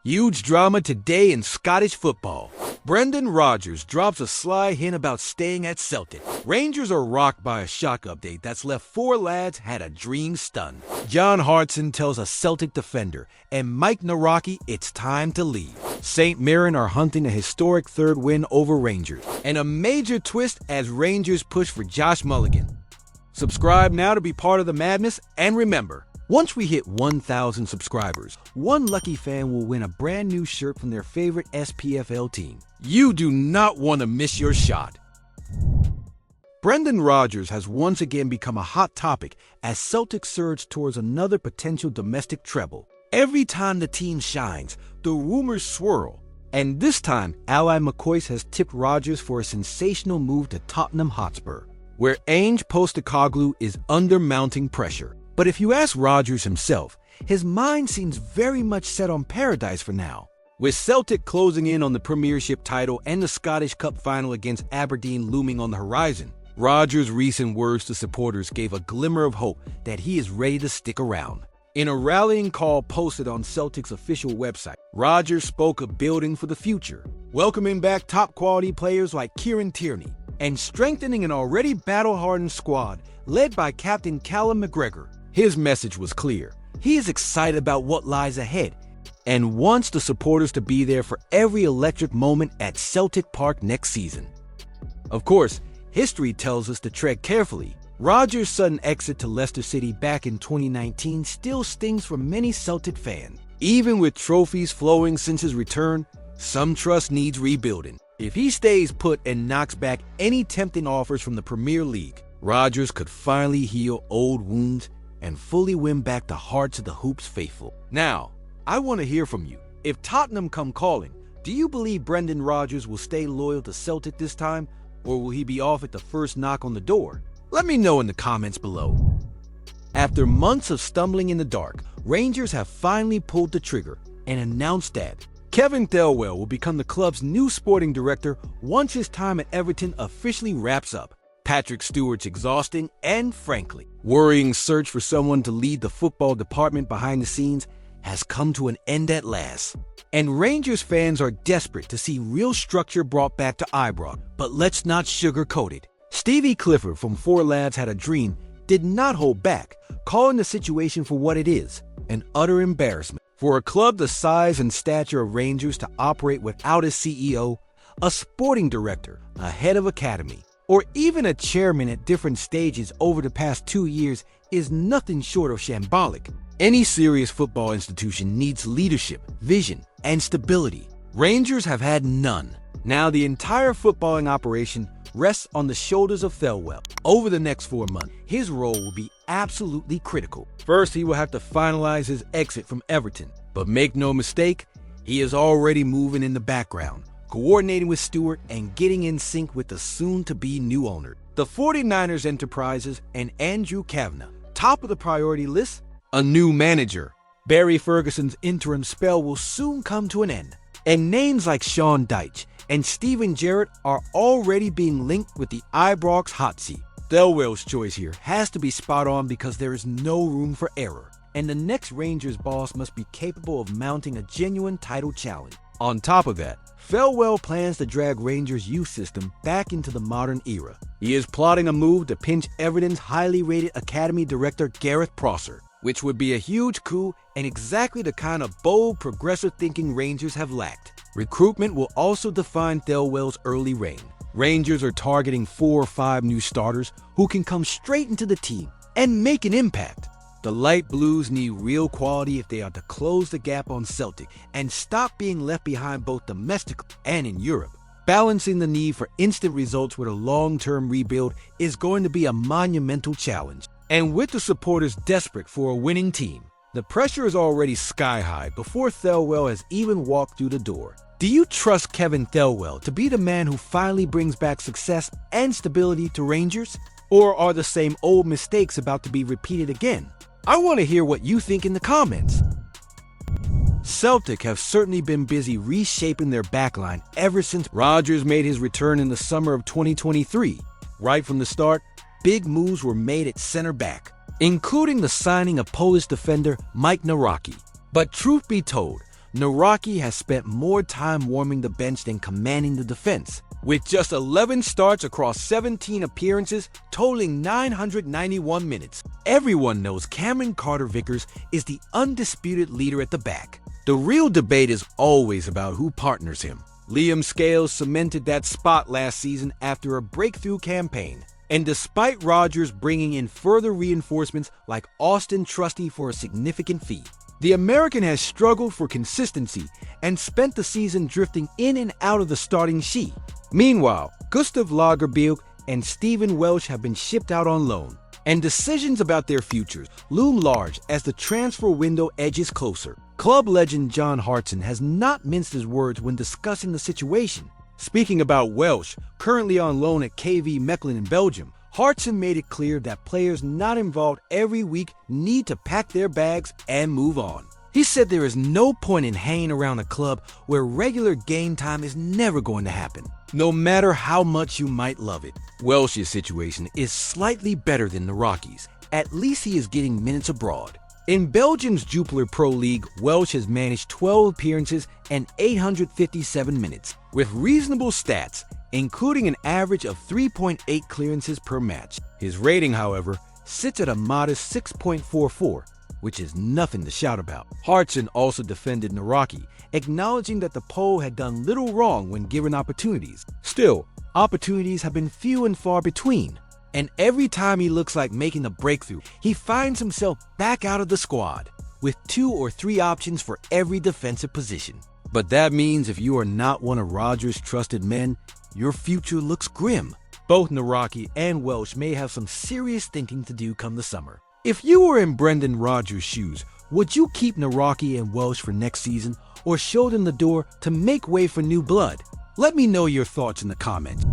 Huge drama today in Scottish football. Brendan Rodgers drops a sly hint about staying at Celtic. Rangers are rocked by a shock update that's left four lads had a dream stunned. John Hartson tells a Celtic defender, and Mike Naraki it's time to leave. St. Mirren are hunting a historic third win over Rangers. And a major twist as Rangers push for Josh Mulligan. Subscribe now to be part of the madness, and remember, once we hit 1,000 subscribers, one lucky fan will win a brand new shirt from their favorite SPFL team. You do not want to miss your shot. Brendan Rodgers has once again become a hot topic as Celtic surge towards another potential domestic treble. Every time the team shines, the rumors swirl. And this time, Ally McCoist has tipped Rodgers for a sensational move to Tottenham Hotspur, where Ange Postecoglou is under mounting pressure. But if you ask Rodgers himself, his mind seems very much set on paradise for now. With Celtic closing in on the Premiership title and the Scottish Cup final against Aberdeen looming on the horizon, Rodgers' recent words to supporters gave a glimmer of hope that he is ready to stick around. In a rallying call posted on Celtic's official website, Rodgers spoke of building for the future, welcoming back top-quality players like Kieran Tierney, and strengthening an already battle-hardened squad led by Captain Callum McGregor. His message was clear. He is excited about what lies ahead and wants the supporters to be there for every electric moment at Celtic Park next season. Of course, history tells us to tread carefully. Rodgers' sudden exit to Leicester City back in 2019 still stings for many Celtic fans. Even with trophies flowing since his return, some trust needs rebuilding. If he stays put and knocks back any tempting offers from the Premier League, Rodgers could finally heal old wounds and fully win back the hearts of the Hoops faithful. Now, I want to hear from you. If Tottenham come calling, do you believe Brendan Rodgers will stay loyal to Celtic this time, or will he be off at the first knock on the door? Let me know in the comments below. After months of stumbling in the dark, Rangers have finally pulled the trigger and announced that Kevin Thelwell will become the club's new sporting director once his time at Everton officially wraps up. Patrick Stewart's exhausting and, frankly, worrying search for someone to lead the football department behind the scenes has come to an end at last. And Rangers fans are desperate to see real structure brought back to Ibrox. But let's not sugarcoat it. Stevie Clifford from Four Lads Had a Dream did not hold back, calling the situation for what it is, an utter embarrassment. For a club the size and stature of Rangers to operate without a CEO, a sporting director, a head of academy, or even a chairman at different stages over the past 2 years is nothing short of shambolic. Any serious football institution needs leadership, vision, and stability. Rangers have had none. Now the entire footballing operation rests on the shoulders of Thelwell. Over the next 4 months, his role will be absolutely critical. First, he will have to finalize his exit from Everton. But make no mistake, he is already moving in the background, coordinating with Stewart and getting in sync with the soon-to-be new owner. The 49ers Enterprises and Andrew Kavanagh. Top of the priority list, a new manager. Barry Ferguson's interim spell will soon come to an end. And names like Sean Dyche and Steven Gerrard are already being linked with the Ibrox hot seat. Thelwell's choice here has to be spot on because there is no room for error. And the next Rangers boss must be capable of mounting a genuine title challenge. On top of that, Thelwell plans to drag Rangers' youth system back into the modern era. He is plotting a move to pinch Everton's highly rated academy director Gareth Prosser, which would be a huge coup and exactly the kind of bold, progressive thinking Rangers have lacked. Recruitment will also define Thelwell's early reign. Rangers are targeting 4 or 5 new starters who can come straight into the team and make an impact. The Light Blues need real quality if they are to close the gap on Celtic and stop being left behind both domestically and in Europe. Balancing the need for instant results with a long-term rebuild is going to be a monumental challenge. And with the supporters desperate for a winning team, the pressure is already sky-high before Thelwell has even walked through the door. Do you trust Kevin Thelwell to be the man who finally brings back success and stability to Rangers? Or are the same old mistakes about to be repeated again? I want to hear what you think in the comments. Celtic have certainly been busy reshaping their backline ever since Rodgers made his return in the summer of 2023. Right from the start, big moves were made at center back, including the signing of Polish defender Mike Naraki. But truth be told, Naraki has spent more time warming the bench than commanding the defense. With just 11 starts across 17 appearances, totaling 991 minutes, everyone knows Cameron Carter-Vickers is the undisputed leader at the back. The real debate is always about who partners him. Liam Scales cemented that spot last season after a breakthrough campaign. And despite Rodgers bringing in further reinforcements like Austin Trusty for a significant fee, the American has struggled for consistency and spent the season drifting in and out of the starting sheet. Meanwhile, Gustav Lagerbielke and Stephen Welsh have been shipped out on loan, and decisions about their futures loom large as the transfer window edges closer. Club legend John Hartson has not minced his words when discussing the situation. Speaking about Welsh, currently on loan at KV Mechelen in Belgium, Hartson made it clear that players not involved every week need to pack their bags and move on. He said there is no point in hanging around a club where regular game time is never going to happen, no matter how much you might love it. Welsh's situation is slightly better than the Rockies. At least he is getting minutes abroad. In Belgium's Jupiler Pro League, Welsh has managed 12 appearances and 857 minutes, with reasonable stats, including an average of 3.8 clearances per match. His rating, however, sits at a modest 6.44, which is nothing to shout about. Hartson also defended Naraki, acknowledging that the Pole had done little wrong when given opportunities. Still, opportunities have been few and far between, and every time he looks like making a breakthrough, he finds himself back out of the squad, with 2 or 3 options for every defensive position. But that means if you are not one of Rodgers' trusted men, your future looks grim. Both Naraki and Welsh may have some serious thinking to do come the summer. If you were in Brendan Rodgers' shoes, would you keep Naraki and Welsh for next season or show them the door to make way for new blood? Let me know your thoughts in the comments.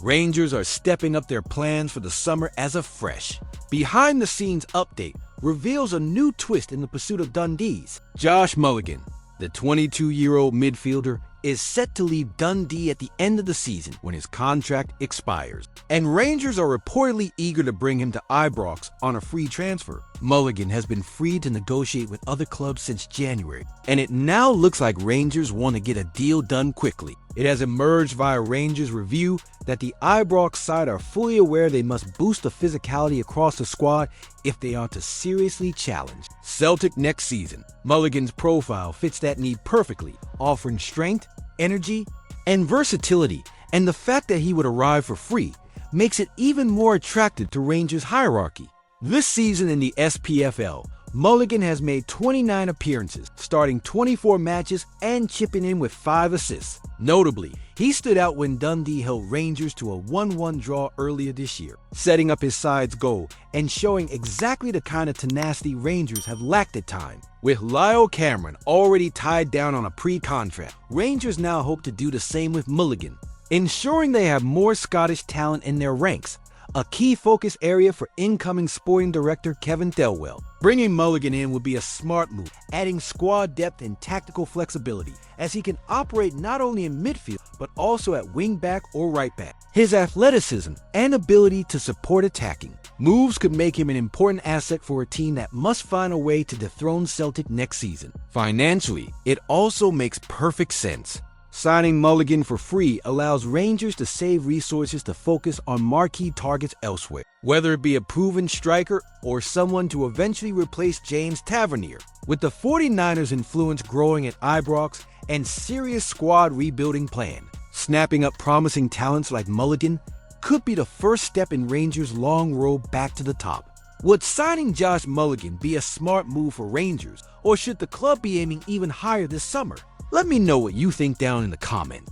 Rangers are stepping up their plans for the summer as a fresh behind-the-scenes update reveals a new twist in the pursuit of Dundee's. Josh Mulligan, the 22-year-old midfielder, is set to leave Dundee at the end of the season when his contract expires. And Rangers are reportedly eager to bring him to Ibrox on a free transfer. Mulligan has been free to negotiate with other clubs since January, and it now looks like Rangers want to get a deal done quickly. It has emerged via Rangers Review that the Ibrox side are fully aware they must boost the physicality across the squad if they are to seriously challenge Celtic next season. Mulligan's profile fits that need perfectly, offering strength, energy, and versatility, and the fact that he would arrive for free makes it even more attractive to Rangers' hierarchy. This season in the SPFL, Mulligan has made 29 appearances, starting 24 matches and chipping in with 5 assists. Notably, he stood out when Dundee held Rangers to a 1-1 draw earlier this year, setting up his side's goal and showing exactly the kind of tenacity Rangers have lacked at times. With Lyle Cameron already tied down on a pre-contract, Rangers now hope to do the same with Mulligan, ensuring they have more Scottish talent in their ranks, a key focus area for incoming sporting director Kevin Thelwell. Bringing Mulligan in would be a smart move, adding squad depth and tactical flexibility, as he can operate not only in midfield, but also at wing-back or right-back. His athleticism and ability to support attacking moves could make him an important asset for a team that must find a way to dethrone Celtic next season. Financially, it also makes perfect sense. Signing Mulligan for free allows Rangers to save resources to focus on marquee targets elsewhere, whether it be a proven striker or someone to eventually replace James Tavernier. With the 49ers' influence growing at Ibrox and serious squad rebuilding plan, snapping up promising talents like Mulligan could be the first step in Rangers' long road back to the top. Would signing Josh Mulligan be a smart move for Rangers, or should the club be aiming even higher this summer? Let me know what you think down in the comments.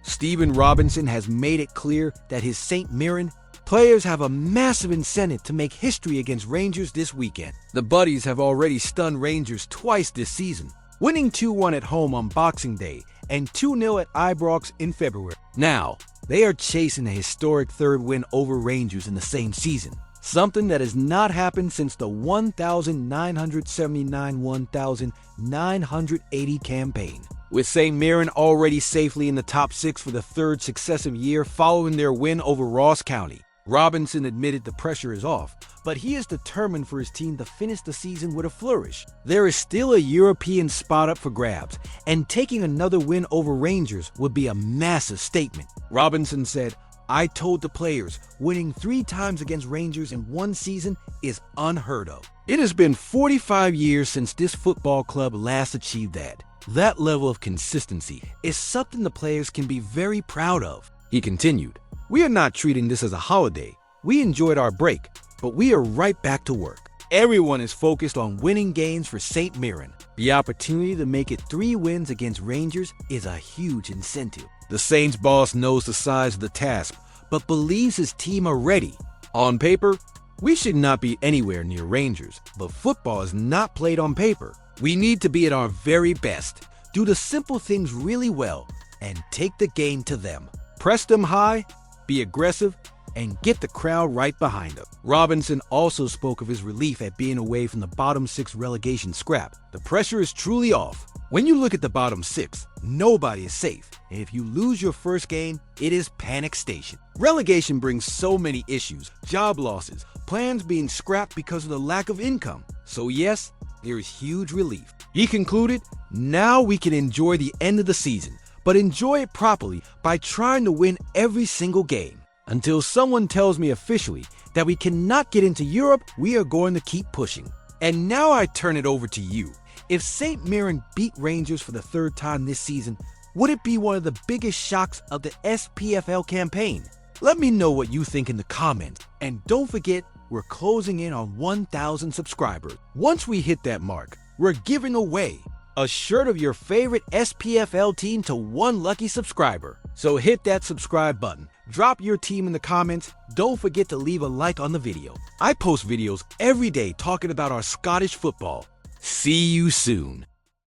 Stephen Robinson has made it clear that his St. Mirren players have a massive incentive to make history against Rangers this weekend. The Buddies have already stunned Rangers twice this season, winning 2-1 at home on Boxing Day and 2-0 at Ibrox in February. Now, they are chasing a historic third win over Rangers in the same season, something that has not happened since the 1979-1980 campaign. With St. Mirren already safely in the top 6 for the 3rd successive year following their win over Ross County, Robinson admitted the pressure is off, but he is determined for his team to finish the season with a flourish. There is still a European spot up for grabs, and taking another win over Rangers would be a massive statement. Robinson said, "I told the players, winning 3 times against Rangers in one season is unheard of. It has been 45 years since this football club last achieved that. That level of consistency is something the players can be very proud of." He continued, "We are not treating this as a holiday. We enjoyed our break, but we are right back to work. Everyone is focused on winning games for St. Mirren. The opportunity to make it 3 wins against Rangers is a huge incentive." The Saints boss knows the size of the task, but believes his team are ready. On paper, we should not be anywhere near Rangers, but football is not played on paper. We need to be at our very best, do the simple things really well, and take the game to them. Press them high, be aggressive, and get the crowd right behind them. Robinson also spoke of his relief at being away from the bottom 6 relegation scrap. The pressure is truly off. When you look at the bottom 6, nobody is safe, and if you lose your first game, it is panic station. Relegation brings so many issues, job losses, plans being scrapped because of the lack of income. So yes, there is huge relief. He concluded, "Now we can enjoy the end of the season, but enjoy it properly by trying to win every single game. Until someone tells me officially that we cannot get into Europe, we are going to keep pushing." And now I turn it over to you. If St. Mirren beat Rangers for the 3rd time this season, would it be one of the biggest shocks of the SPFL campaign? Let me know what you think in the comments. And don't forget, we're closing in on 1,000 subscribers. Once we hit that mark, we're giving away a shirt of your favorite SPFL team to 1 lucky subscriber. So hit that subscribe button, drop your team in the comments, don't forget to leave a like on the video. I post videos every day talking about our Scottish football. See you soon.